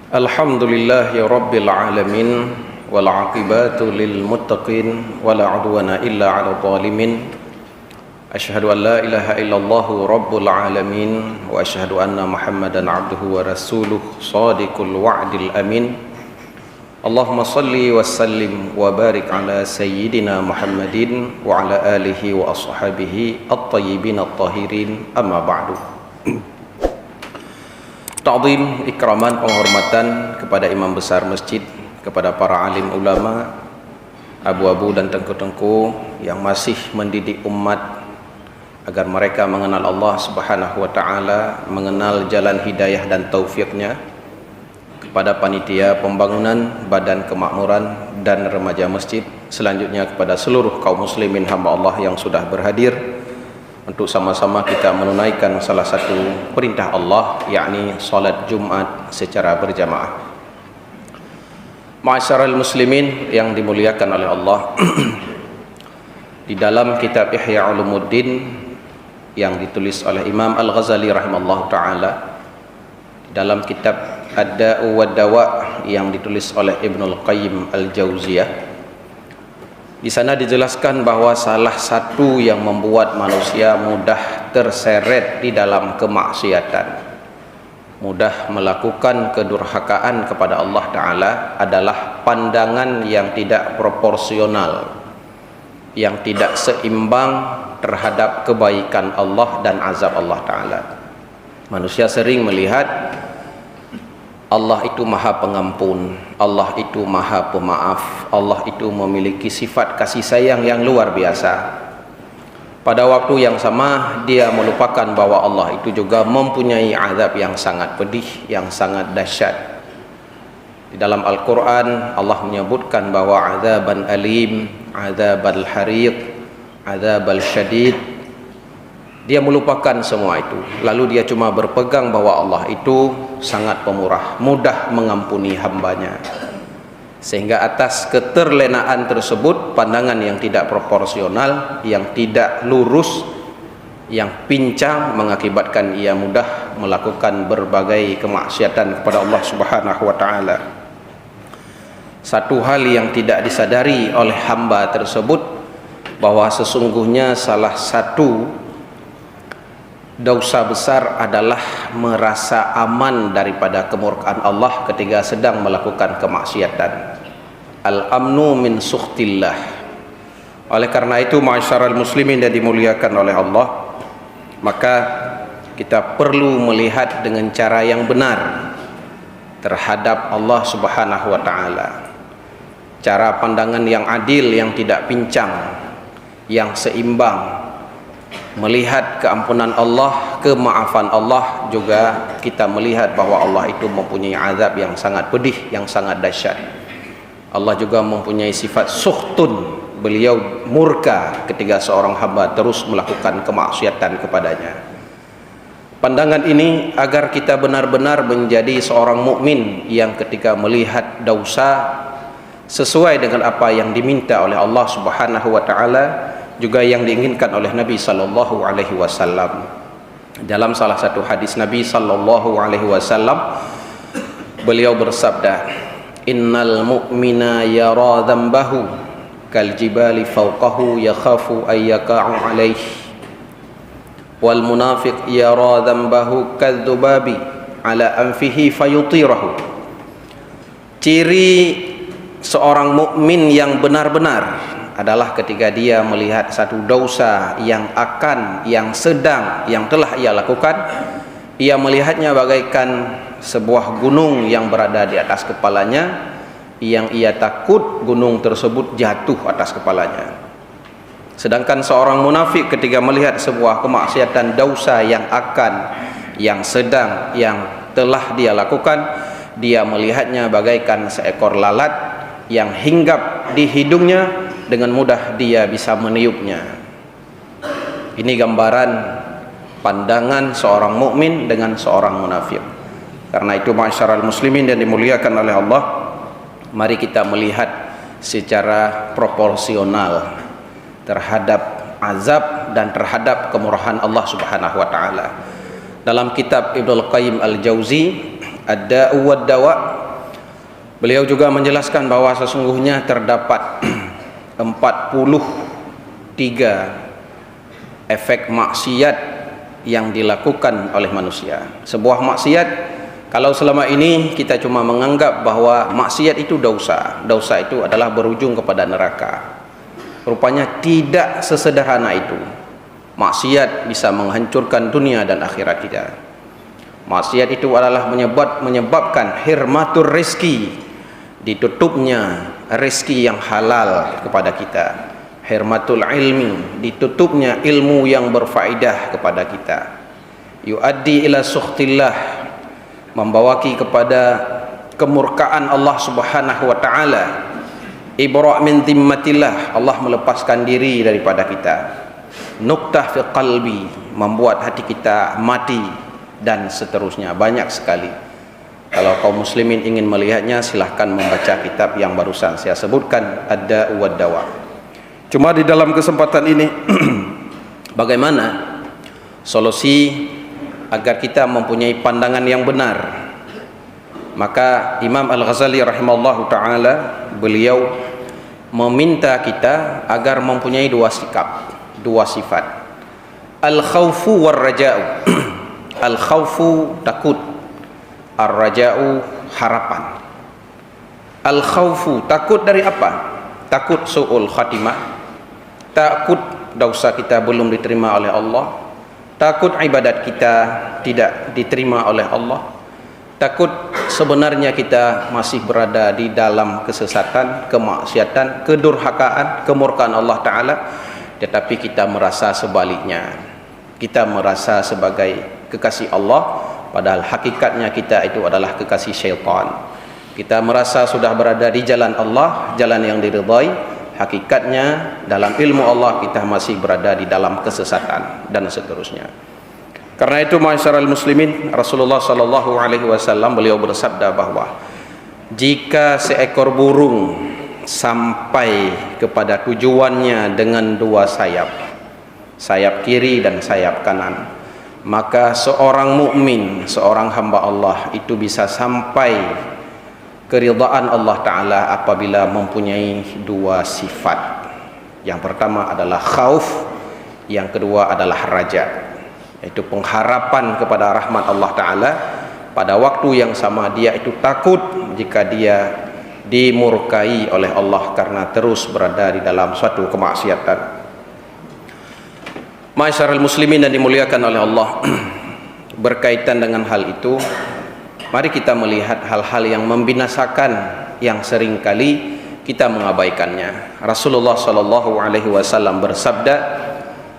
Alhamdulillahi Rabbil Alamin wal aqibatu lil muttaqin wala udwana illa 'alal zalimin. Asyhadu an la ilaha illallah Rabbul Alamin wa asyhadu anna Muhammadan 'abduhu wa rasuluh shadiqul wa'dil amin. Allahumma salli wa sallim wa barik ala sayyidina Muhammadin wa ala alihi wa ashabihi at-tayyibin at-tahirin, amma ba'du. Ta'zim, ikraman, penghormatan kepada imam besar masjid, kepada para alim ulama, abu-abu dan tengku-tengku yang masih mendidik umat agar mereka mengenal Allah Subhanahu wa taala, mengenal jalan hidayah dan taufiknya, kepada panitia pembangunan, badan kemakmuran dan remaja masjid, selanjutnya kepada seluruh kaum muslimin hamba Allah yang sudah berhadir untuk sama-sama kita menunaikan salah satu perintah Allah, yakni salat Jumat secara berjamaah. Ma'asyiral muslimin yang dimuliakan oleh Allah, di dalam kitab Ihya Ulumuddin yang ditulis oleh Imam Al-Ghazali rahimallahu taala, di dalam kitab Ad-Da'u wad-Dawa yang ditulis oleh Ibnul Qayyim Al-Jauziyah, di sana dijelaskan bahwa salah satu yang membuat manusia mudah terseret di dalam kemaksiatan, mudah melakukan kedurhakaan kepada Allah Ta'ala adalah pandangan yang tidak proporsional, yang tidak seimbang terhadap kebaikan Allah dan azab Allah Ta'ala. Manusia sering melihat Allah itu maha pengampun, Allah itu maha pemaaf, Allah itu memiliki sifat kasih sayang yang luar biasa. Pada waktu yang sama dia melupakan bahwa Allah itu juga mempunyai azab yang sangat pedih, yang sangat dahsyat. Di dalam Al-Quran Allah menyebutkan bahwa azaban alim, azabal hariq, azabal syadid. Dia melupakan semua itu, lalu dia cuma berpegang bahwa Allah itu sangat pemurah, mudah mengampuni hambanya. Sehingga atas keterlenaan tersebut, pandangan yang tidak proporsional, yang tidak lurus, yang pincang, mengakibatkan ia mudah melakukan berbagai kemaksiatan kepada Allah Subhanahu wa taala. Satu hal yang tidak disadari oleh hamba tersebut, bahwa sesungguhnya salah satu dosa besar adalah merasa aman daripada kemurkaan Allah ketika sedang melakukan kemaksiatan. Al-amnu min sukhtillah. Oleh karena itu, ma'asyiral muslimin yang dimuliakan oleh Allah, maka kita perlu melihat dengan cara yang benar terhadap Allah Subhanahu wa taala. Cara pandangan yang adil, yang tidak pincang, yang seimbang, melihat keampunan Allah, kemaafan Allah, juga kita melihat bahwa Allah itu mempunyai azab yang sangat pedih, yang sangat dahsyat. Allah juga mempunyai sifat sukhtun, beliau murka ketika seorang hamba terus melakukan kemaksiatan kepadanya. Pandangan ini agar kita benar-benar menjadi seorang mukmin yang ketika melihat dosa sesuai dengan apa yang diminta oleh Allah Subhanahu wa taala, juga yang diinginkan oleh Nabi sallallahu alaihi wasallam. Dalam salah satu hadis Nabi sallallahu alaihi wasallam, beliau bersabda, "Innal mu'mina yara dhanbahu kal jibali fawqahu yakhafu ay yaqa'u alaihi, wal munafiq yara dhanbahu kadzubabi ala anfihi fayutirahu." Ciri seorang mukmin yang benar-benar adalah ketika dia melihat satu dosa yang sedang, yang telah ia lakukan, ia melihatnya bagaikan sebuah gunung yang berada di atas kepalanya, yang ia takut gunung tersebut jatuh atas kepalanya. Sedangkan seorang munafik ketika melihat sebuah kemaksiatan dosa yang sedang, yang telah dia lakukan, dia melihatnya bagaikan seekor lalat yang hinggap di hidungnya, dengan mudah dia bisa meniupnya. Ini gambaran pandangan seorang mukmin dengan seorang munafik. Karena itu, ma'asyiral muslimin yang dimuliakan oleh Allah, mari kita melihat secara proporsional terhadap azab dan terhadap kemurahan Allah Subhanahu wa taala. Dalam kitab Ibnul Qayyim Al-Jauzi Ad-Da'u wad-Dawa, Beliau juga menjelaskan bahwa sesungguhnya terdapat 43 efek maksiat yang dilakukan oleh manusia. Sebuah maksiat, kalau selama ini kita cuma menganggap bahwa maksiat itu dosa, dosa itu adalah berujung kepada neraka. Rupanya tidak sesederhana itu. Maksiat bisa menghancurkan dunia dan akhirat kita. Maksiat itu adalah menyebabkan hirmatur rizki, ditutupnya rezeki yang halal kepada kita, hirmatul ilmi, ditutupnya ilmu yang berfaedah kepada kita, yuaddi ila sukhtillah, membawaki kepada kemurkaan Allah Subhanahu wa taala, ibra' min dhimmatillah, Allah melepaskan diri daripada kita, nuktah fi qalbi, membuat hati kita mati, dan seterusnya. Banyak sekali. Kalau kaum muslimin ingin melihatnya, silahkan membaca kitab yang barusan saya sebutkan, Ad-Da'u wad-Dawa. Cuma di dalam kesempatan ini bagaimana solusi agar kita mempunyai pandangan yang benar? Maka Imam Al-Ghazali rahimahullahu ta'ala, beliau meminta kita agar mempunyai dua sikap, dua sifat. Al-khawfu war-raja'u. Al-khawfu takut, ar-raja'u harapan. Al-khawfu takut dari apa? Takut su'ul khatimah, takut dosa kita belum diterima oleh Allah, takut ibadat kita tidak diterima oleh Allah, takut sebenarnya kita masih berada di dalam kesesatan, kemaksiatan, kedurhakaan, kemurkaan Allah Ta'ala, tetapi kita merasa sebaliknya. Kita merasa sebagai kekasih Allah, padahal hakikatnya kita itu adalah kekasih syaitan. Kita merasa sudah berada di jalan Allah, jalan yang diridhai, hakikatnya dalam ilmu Allah kita masih berada di dalam kesesatan, dan seterusnya. Karena itu ma'asyiral muslimin, Rasulullah sallallahu alaihi wasallam beliau bersabda bahwa jika seekor burung sampai kepada tujuannya dengan dua sayap, sayap kiri dan sayap kanan, maka seorang mukmin, seorang hamba Allah itu bisa sampai keridhaan Allah Ta'ala apabila mempunyai dua sifat. Yang pertama adalah khauf, yang kedua adalah raja, yaitu pengharapan kepada rahmat Allah Ta'ala. Pada waktu yang sama dia itu takut jika dia dimurkai oleh Allah karena terus berada di dalam suatu kemaksiatan. Ma'asyiral muslimin dan dimuliakan oleh Allah, berkaitan dengan hal itu, mari kita melihat hal-hal yang membinasakan yang seringkali kita mengabaikannya. Rasulullah sallallahu alaihi wasallam bersabda,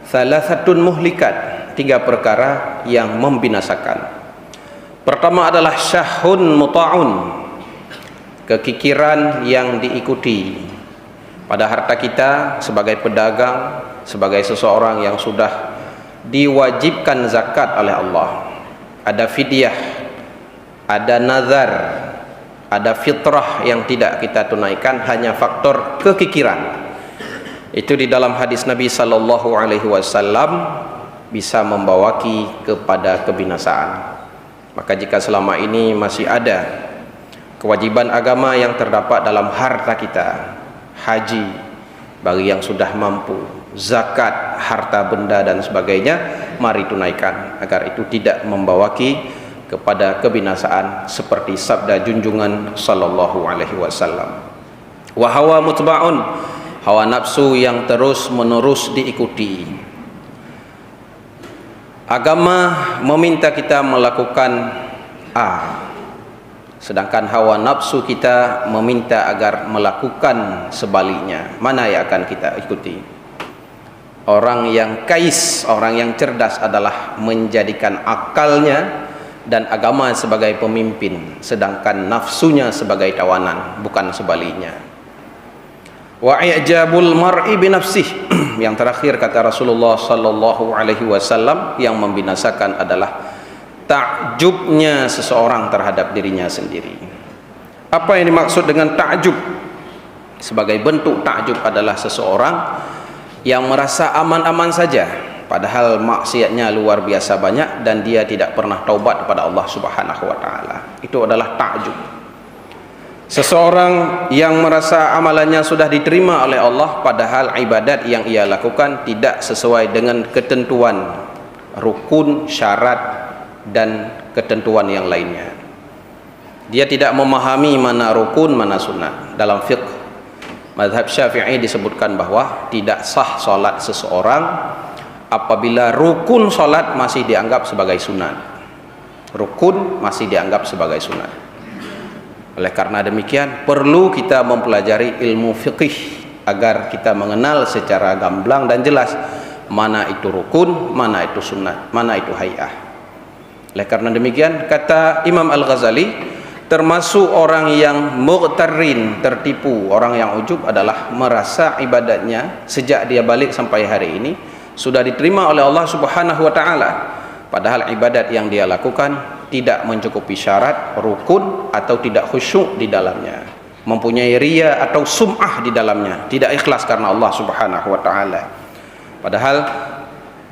"Thalathatun muhlikat," tiga perkara yang membinasakan. Pertama adalah syahun muta'un, kekikiran yang diikuti pada harta kita sebagai pedagang, sebagai seseorang yang sudah diwajibkan zakat oleh Allah. Ada fidyah, ada nazar, ada fitrah yang tidak kita tunaikan, hanya faktor kekikiran. Itu di dalam hadis Nabi sallallahu alaihi wasallam bisa membawaki kepada kebinasaan. Maka jika selama ini masih ada kewajiban agama yang terdapat dalam harta kita, haji bagi yang sudah mampu, zakat, harta benda dan sebagainya, mari tunaikan agar itu tidak membawaki kepada kebinasaan seperti sabda junjungan sallallahu alaihi wasallam. Wa hawa mutba'un, hawa nafsu yang terus menerus diikuti. Agama meminta kita melakukan A, sedangkan hawa nafsu kita meminta agar melakukan sebaliknya. Mana yang akan kita ikuti? Orang yang kais, orang yang cerdas adalah menjadikan akalnya dan agama sebagai pemimpin, sedangkan nafsunya sebagai tawanan, bukan sebaliknya. Wa i'jabul mar'i bi nafsihi, yang terakhir kata Rasulullah sallallahu alaihi wasallam, yang membinasakan adalah takjubnya seseorang terhadap dirinya sendiri. Apa yang dimaksud dengan takjub? Sebagai bentuk takjub adalah seseorang yang merasa aman-aman saja, padahal maksiatnya luar biasa banyak dan dia tidak pernah taubat kepada Allah Subhanahu wa taala. Itu adalah takjub. Seseorang yang merasa amalannya sudah diterima oleh Allah padahal ibadat yang ia lakukan tidak sesuai dengan ketentuan rukun, syarat dan ketentuan yang lainnya. Dia tidak memahami mana rukun, mana sunat. Dalam fiqh mazhab Syafi'i disebutkan bahwa tidak sah solat seseorang apabila rukun solat masih dianggap sebagai sunat. Rukun masih dianggap sebagai sunat. Oleh karena demikian perlu kita mempelajari ilmu fiqih agar kita mengenal secara gamblang dan jelas mana itu rukun, mana itu sunat, mana itu hay'ah. Oleh karena demikian kata Imam Al-Ghazali, termasuk orang yang mughtarrin, tertipu, orang yang ujub adalah merasa ibadatnya sejak dia balik sampai hari ini sudah diterima oleh Allah Subhanahu wa taala, padahal ibadat yang dia lakukan tidak mencukupi syarat rukun atau tidak khusyuk di dalamnya, mempunyai riya atau sum'ah di dalamnya, tidak ikhlas karena Allah Subhanahu wa taala. Padahal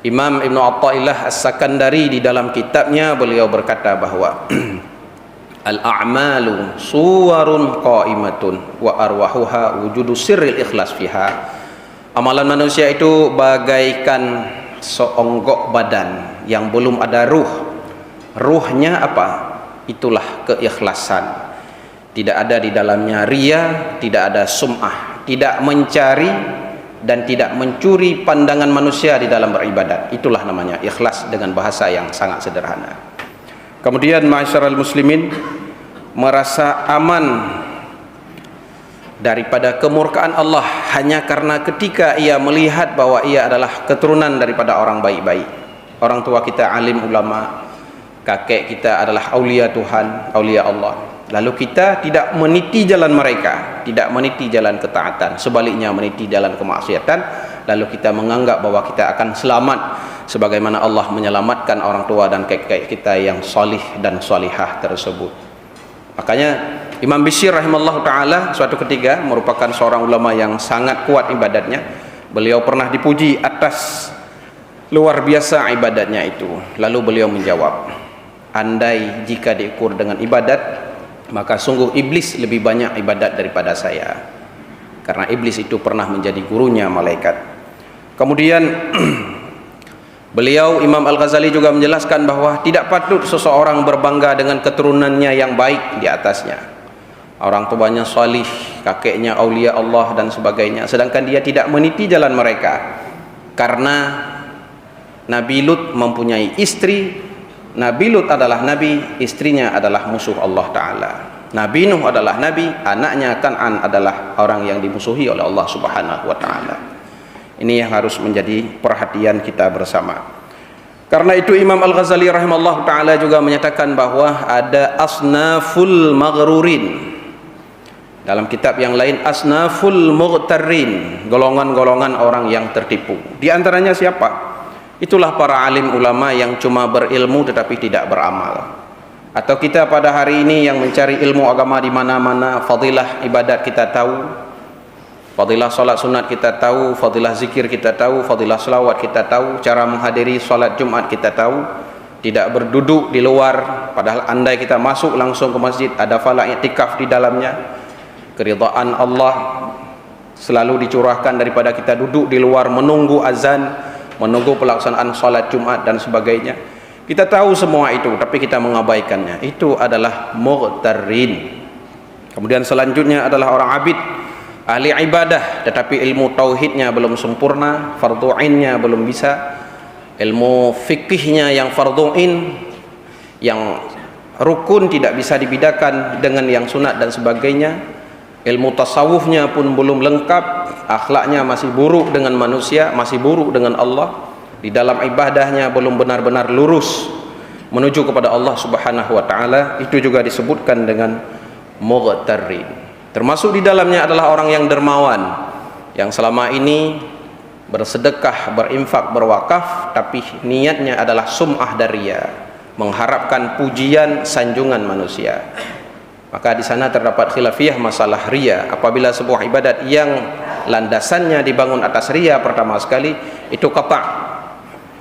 Imam Ibn Atha'illah As-Sakandari di dalam kitabnya beliau berkata bahwa al-a'malu suwarun qa'imatun wa arwahuha wujudu sirril ikhlas fiha. Amalan manusia itu bagaikan seonggok badan yang belum ada ruh. Ruhnya apa? Itulah keikhlasan. Tidak ada di dalamnya riya, tidak ada sum'ah, tidak mencari dan tidak mencuri pandangan manusia di dalam beribadat. Itulah namanya ikhlas dengan bahasa yang sangat sederhana. Kemudian ma'asyiral muslimin, merasa aman daripada kemurkaan Allah hanya karena ketika ia melihat bahwa ia adalah keturunan daripada orang baik-baik. Orang tua kita alim ulama, kakek kita adalah aulia Tuhan, aulia Allah. Lalu kita tidak meniti jalan mereka, tidak meniti jalan ketaatan, sebaliknya meniti jalan kemaksiatan. Lalu kita menganggap bahwa kita akan selamat sebagaimana Allah menyelamatkan orang tua dan kakek kita yang salih dan salihah tersebut. Makanya Imam Bishr rahimallahu taala suatu ketika merupakan seorang ulama yang sangat kuat ibadatnya. Beliau pernah dipuji atas luar biasa ibadatnya itu. Lalu beliau menjawab, andai jika diukur dengan ibadat, maka sungguh iblis lebih banyak ibadat daripada saya, karena iblis itu pernah menjadi gurunya malaikat. Kemudian beliau Imam Al-Ghazali juga menjelaskan bahwa tidak patut seseorang berbangga dengan keturunannya yang baik di atasnya. Orang tuanya salih, kakeknya aulia Allah dan sebagainya, sedangkan dia tidak meniti jalan mereka. Karena Nabi Lut mempunyai istri, Nabi Lut adalah nabi, istrinya adalah musuh Allah Ta'ala. Nabi Nuh adalah nabi, anaknya Kan'an adalah orang yang dimusuhi oleh Allah Subhanahu wa Ta'ala. Ini yang harus menjadi perhatian kita bersama. Karena itu Imam Al-Ghazali rahimallahu ta'ala juga menyatakan bahwa ada asnaful maghrurin. Dalam kitab yang lain asnaful mughtarrin, golongan-golongan orang yang tertipu. Di antaranya siapa? Itulah para alim ulama yang cuma berilmu tetapi tidak beramal. Atau kita pada hari ini yang mencari ilmu agama di mana-mana, fadilah ibadat kita tahu, fadilah salat sunat kita tahu, fadilah zikir kita tahu, fadilah selawat kita tahu, cara menghadiri salat Jumat kita tahu, tidak berduduk di luar, padahal andai kita masuk langsung ke masjid ada falak i'tikaf di dalamnya. Keridhaan Allah selalu dicurahkan daripada kita duduk di luar menunggu azan, menunggu pelaksanaan salat Jumat dan sebagainya. Kita tahu semua itu tapi kita mengabaikannya. Itu adalah mughtarrin. Kemudian selanjutnya adalah orang abid, ahli ibadah tetapi ilmu tauhidnya belum sempurna, fardhu ainnya belum bisa, ilmu fikihnya yang fardhu ain, yang rukun tidak bisa dibedakan dengan yang sunat dan sebagainya. Ilmu tasawufnya pun belum lengkap, akhlaknya masih buruk dengan manusia, masih buruk dengan Allah. Di dalam ibadahnya belum benar-benar lurus menuju kepada Allah Subhanahu wa taala. Itu juga disebutkan dengan mughtarrin. Termasuk di dalamnya adalah orang yang dermawan, yang selama ini bersedekah, berinfak, berwakaf, tapi niatnya adalah sum'ah dan riya, mengharapkan pujian, sanjungan manusia. Maka di sana terdapat khilafiyah masalah riya. Apabila sebuah ibadat yang landasannya dibangun atas riya pertama sekali, itu qata',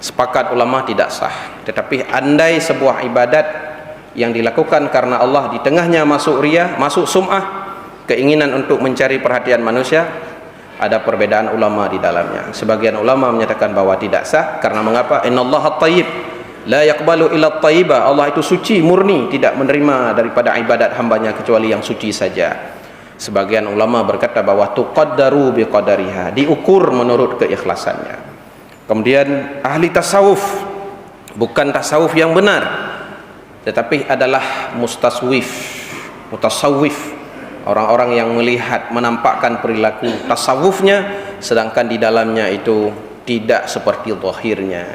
sepakat ulama tidak sah. Tetapi andai sebuah ibadat yang dilakukan karena Allah di tengahnya masuk riya, masuk sum'ah, keinginan untuk mencari perhatian manusia, ada perbedaan ulama di dalamnya. Sebagian ulama menyatakan bahwa tidak sah. Karena mengapa? Innallaha thayyib la yaqbalu illa thayyiba. Allah itu suci, murni, tidak menerima daripada ibadat hambanya kecuali yang suci saja. Sebagian ulama berkata bahwa tuqaddaru biqadariha, diukur menurut keikhlasannya. Kemudian ahli tasawuf, bukan tasawuf yang benar, tetapi adalah mutasawwif, orang-orang yang melihat, menampakkan perilaku tasawufnya, sedangkan di dalamnya itu tidak seperti zahirnya.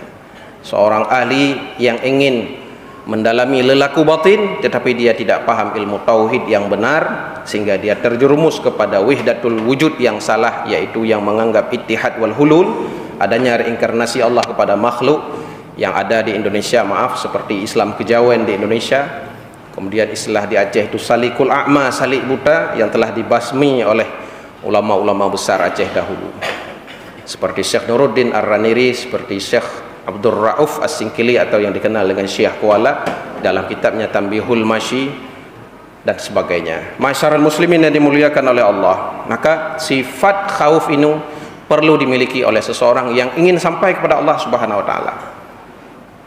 Seorang ahli yang ingin mendalami lelaku batin, tetapi dia tidak paham ilmu tauhid yang benar, sehingga dia terjerumus kepada wihdatul wujud yang salah, yaitu yang menganggap ittihad wal hulul, adanya reinkarnasi Allah kepada makhluk yang ada di Indonesia, maaf, seperti Islam kejawen di Indonesia. Kemudian istilah di Aceh itu salikul a'ma, salik buta, yang telah dibasmi oleh ulama-ulama besar Aceh dahulu, seperti Syekh Nuruddin Ar-Raniri, seperti Syekh Abdul Rauf As-Singkili, atau yang dikenal dengan Syekh Kuala dalam kitabnya Tanbihul Masyi dan sebagainya. Masyarakat muslimin yang dimuliakan oleh Allah, maka sifat khauf ini perlu dimiliki oleh seseorang yang ingin sampai kepada Allah Subhanahu wa taala.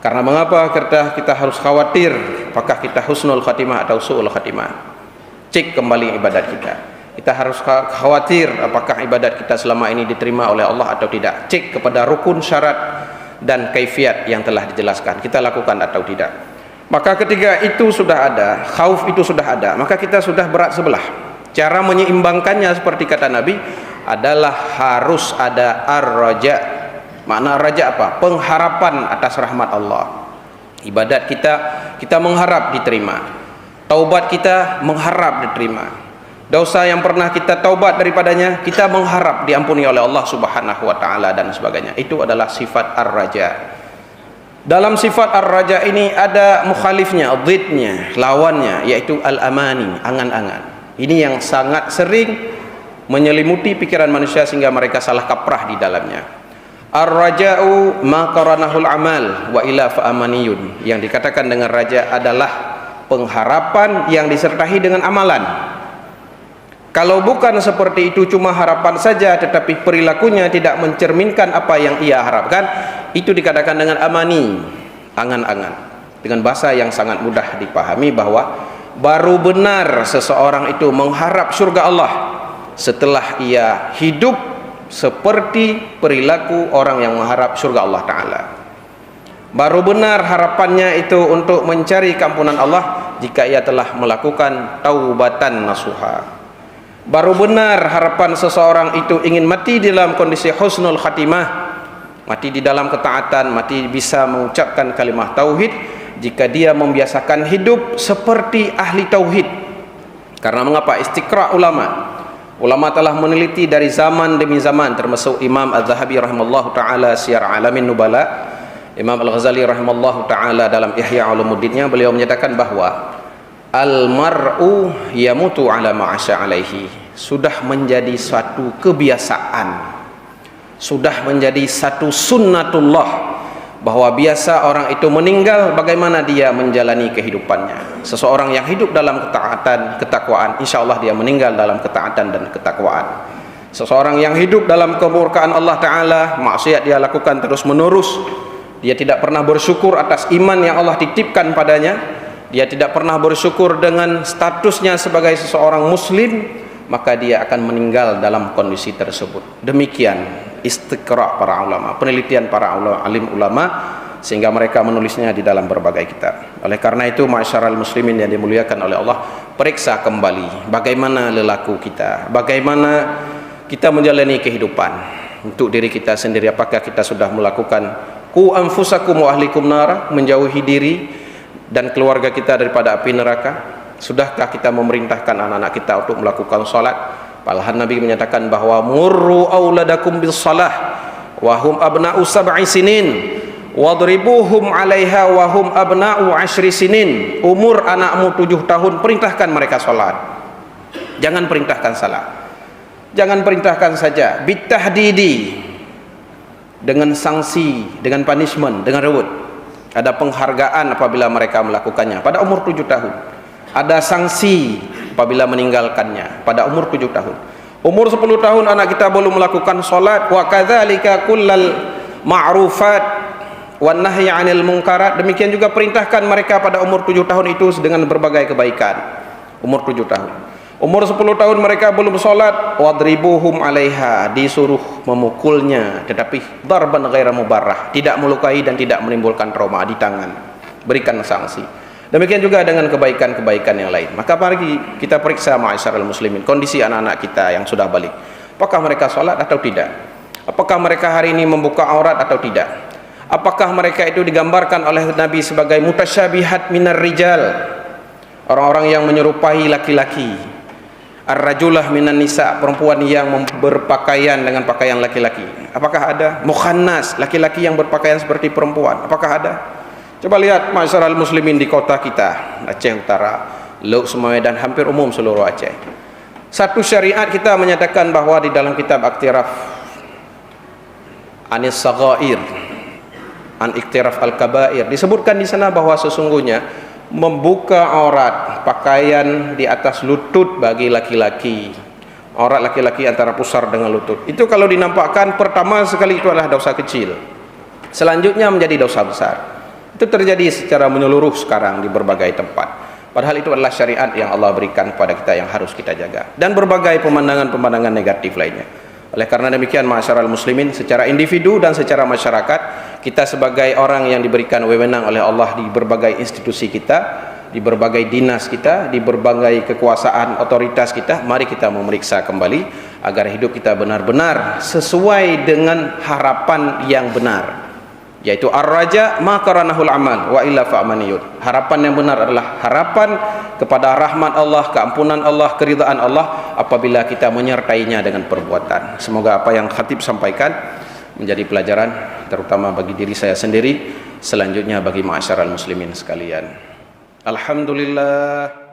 Karena mengapa kita harus khawatir apakah kita husnul khatimah atau su'ul khatimah? Cek kembali ibadat kita. Kita harus khawatir apakah ibadat kita selama ini diterima oleh Allah atau tidak. Cek kepada rukun, syarat dan kaifiat yang telah dijelaskan, kita lakukan atau tidak. Maka ketika itu sudah ada, khauf itu sudah ada, maka kita sudah berat sebelah. Cara menyeimbangkannya seperti kata Nabi adalah harus ada ar-raja. Makna raja apa? Pengharapan atas rahmat Allah. Ibadat kita mengharap diterima. Taubat kita mengharap diterima. Dosa yang pernah kita taubat daripadanya, kita mengharap diampuni oleh Allah Subhanahu wa taala dan sebagainya. Itu adalah sifat ar-raja. Dalam sifat ar-raja ini ada mukhalifnya, dhidnya, lawannya, yaitu al-amani, angan-angan. Ini yang sangat sering menyelimuti pikiran manusia sehingga mereka salah kaprah di dalamnya. Ar-raja'u ma qaranahul amal wa ila fa amaniyun. Yang dikatakan dengan raja adalah pengharapan yang disertai dengan amalan. Kalau bukan seperti itu, cuma harapan saja tetapi perilakunya tidak mencerminkan apa yang ia harapkan, itu dikatakan dengan amani, angan-angan. Dengan bahasa yang sangat mudah dipahami bahwa baru benar seseorang itu mengharap surga Allah setelah ia hidup seperti perilaku orang yang mengharap surga Allah Ta'ala. Baru benar harapannya itu untuk mencari keampunan Allah jika ia telah melakukan taubatan nasuha. Baru benar harapan seseorang itu ingin mati dalam kondisi husnul khatimah, mati di dalam ketaatan, mati bisa mengucapkan kalimah tauhid jika dia membiasakan hidup seperti ahli tauhid. Karena mengapa? Istiqra' ulama telah meneliti dari zaman demi zaman, termasuk Imam Az-Zahabi rahimallahu taala Siyar Alamin Nubala, Imam Al-Ghazali rahimallahu taala dalam Ihya Ulumuddinnya, beliau menyatakan bahwa al-mar'u yamutu ala ma'asya alaihi, sudah menjadi suatu kebiasaan, sudah menjadi satu sunnatullah, bahwa biasa orang itu meninggal bagaimana dia menjalani kehidupannya. Seseorang yang hidup dalam ketaatan, ketakwaan, insya Allah dia meninggal dalam ketaatan dan ketakwaan. Seseorang yang hidup dalam kemurkaan Allah Ta'ala, maksiat dia lakukan terus menerus, dia tidak pernah bersyukur atas iman yang Allah titipkan padanya, dia tidak pernah bersyukur dengan statusnya sebagai seseorang muslim, maka dia akan meninggal dalam kondisi tersebut. Demikian istiqra' para ulama, penelitian para alim ulama, sehingga mereka menulisnya di dalam berbagai kitab. Oleh karena itu, ma'asyaral muslimin yang dimuliakan oleh Allah, periksa kembali bagaimana lelaku kita, bagaimana kita menjalani kehidupan untuk diri kita sendiri. Apakah kita sudah melakukan ku anfusakum wa ahlikum nara, menjauhi diri dan keluarga kita daripada api neraka? Sudahkah kita memerintahkan anak-anak kita untuk melakukan salat? Padahal Nabi menyatakan bahwa murru auladakum bis salah wa hum abna'u sab'i sinin wadribuhum 'alaiha wa hum abna'u 10 sinin. Umur anakmu 7 tahun, perintahkan mereka salat. Jangan perintahkan salat. Jangan perintahkan saja, bitahdidi, dengan sanksi, dengan punishment, dengan reward. Ada penghargaan apabila mereka melakukannya pada umur 7 tahun. Ada sanksi apabila meninggalkannya pada umur 7 tahun. Umur 10 tahun anak kita belum melakukan solat. Wa kadzalika kullal ma'rufat wan nahyi 'anil munkarat. Demikian juga perintahkan mereka pada umur 7 tahun itu dengan berbagai kebaikan. Umur 7 tahun. Umur 10 tahun mereka belum solat, wadribuhum 'alaiha, disuruh memukulnya, tetapi darban ghaira mubarrah, tidak melukai dan tidak menimbulkan trauma di tangan, berikan sanksi. Demikian juga dengan kebaikan-kebaikan yang lain. Maka mari kita periksa ma'asyiral muslimin kondisi anak-anak kita yang sudah balik. Apakah mereka solat atau tidak? Apakah mereka hari ini membuka aurat atau tidak? Apakah mereka itu digambarkan oleh Nabi sebagai mutasyabihat minar rijal, orang-orang yang menyerupai laki-laki, ar-rajulah minan nisa, perempuan yang berpakaian dengan pakaian laki-laki? Apakah ada? Mukhannas, laki-laki yang berpakaian seperti perempuan, apakah ada? Coba lihat masyarakat muslimin di kota kita, Aceh Utara, Luk, Semai, dan hampir umum seluruh Aceh. Satu syariat kita menyatakan bahwa di dalam kitab Iktiraf Anis Saghair An Iktiraf Al-Kabair disebutkan di sana bahwa sesungguhnya membuka aurat, pakaian di atas lutut bagi laki-laki, aurat laki-laki antara pusar dengan lutut, itu kalau dinampakkan pertama sekali itu adalah dosa kecil, selanjutnya menjadi dosa besar. Itu terjadi secara menyeluruh sekarang di berbagai tempat, padahal itu adalah syariat yang Allah berikan kepada kita yang harus kita jaga, dan berbagai pemandangan-pemandangan negatif lainnya. Oleh karena demikian masyarakat muslimin secara individu dan secara masyarakat, kita sebagai orang yang diberikan wewenang oleh Allah di berbagai institusi kita, di berbagai dinas kita, di berbagai kekuasaan otoritas kita, mari kita memeriksa kembali agar hidup kita benar-benar sesuai dengan harapan yang benar, yaitu ar-raja ma qaranahul amal wa illa fa'maniyut. Harapan yang benar adalah harapan kepada rahmat Allah, keampunan Allah, keridhaan Allah apabila kita menyertainya dengan perbuatan. Semoga apa yang khatib sampaikan menjadi pelajaran terutama bagi diri saya sendiri, selanjutnya bagi ma'asyiral muslimin sekalian. Alhamdulillah.